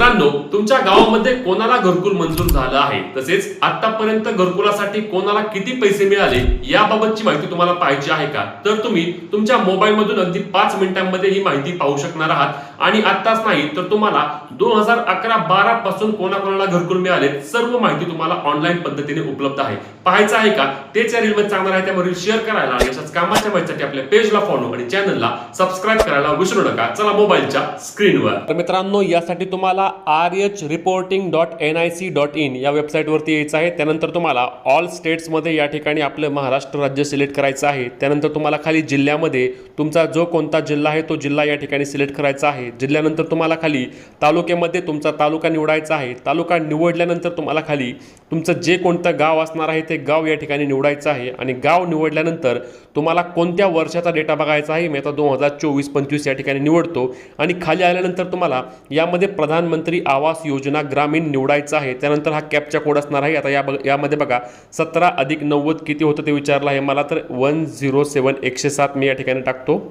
मित्रांनो, तुमच्या गावामध्ये कोणाला घरकुल मंजूर झालं आहे, तसेच आतापर्यंत घरकुलासाठी कोणाला किती पैसे मिळाले याबाबतची माहिती तुम्हाला पाहिजे आहे का? तर तुम्ही तुमच्या मोबाईल मधून अगदी 5 मिनिटांमध्ये ही माहिती पाहू शकणार आहात। आणि आताच नाही तर तुम्हाला 2011-12 पासून कोणाकोणाला घरकुल मिळाले सर्व माहिती तुम्हाला ऑनलाईन पद्धतीने उपलब्ध आहे। पाहायचं आहे का? तेच या रील मध्ये सांगणार आहे, त्यामुळे शेअर करायला आणि अशाच कामाच्या माहितीसाठी आपल्या पेजला फॉलो आणि चॅनलला सबस्क्राइब करायला विसरू नका। चला मोबाईलच्या स्क्रीनवर। तर मित्रांनो, यासाठी तुम्हाला rhreporting.nic.in या वेबसाईट वरती यायचं आहे। त्यानंतर तुम्हाला ऑल स्टेट्स मध्ये या ठिकाणी आपलं महाराष्ट्र राज्य सिलेक्ट करायचं आहे। त्यानंतर तुम्हाला खाली जिल्ह्यामध्ये तुमचा जो कोणता जिल्हा आहे तो जिल्हा या ठिकाणी सिलेक्ट करायचा आहे। जिल्ह्यानंतर तुम्हाला खाली तालुक्यामध्ये तुमचा तालुका निवडायचा आहे। तालुका निवडल्यानंतर तुम्हाला खाली तुमचं जे कोणतं गाव असणार आहे ते गाव या ठिकाणी निवडायचं आहे। आणि गाव निवडल्यानंतर तुम्हाला कोणत्या वर्षाचा डेटा बघायचा आहे। मी आता 2024-25 या ठिकाणी निवडतो आणि खाली आल्यानंतर तुम्हाला यामध्ये प्रधानमंत्री आवास योजना ग्रामीण निवडायचा आहे। त्यानंतर हा कॅप्चा कोड असणार आहे। आता यामध्ये बघा 17 + 90 किती होतं ते विचारलं आहे मला, तर 107 107 मी या ठिकाणी टाकतो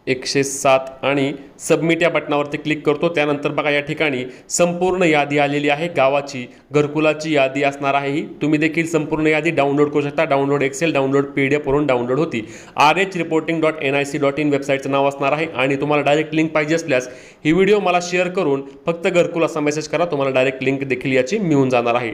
107 आणि सबमिट या बटनावरती क्लिक करतो। त्यानंतर बघा या ठिकाणी संपूर्ण यादी आलेली आहे गावाची, घरकुलाची यादी असणार आहे ही। तुम्ही देखील संपूर्ण यादी डाउनलोड करू शकता। डाउनलोड एक्सेल, डाउनलोड PDF वरून डाउनलोड होती। rhreporting.nic.in वेबसाईटचं नाव असणार आहे। आणि तुम्हाला डायरेक्ट लिंक पाहिजे असल्यास ही व्हिडिओ मला शेअर करून फक्त घरकुल असा मेसेज करा, तुम्हाला डायरेक्ट लिंक देखील याची मिळून जाणार आहे।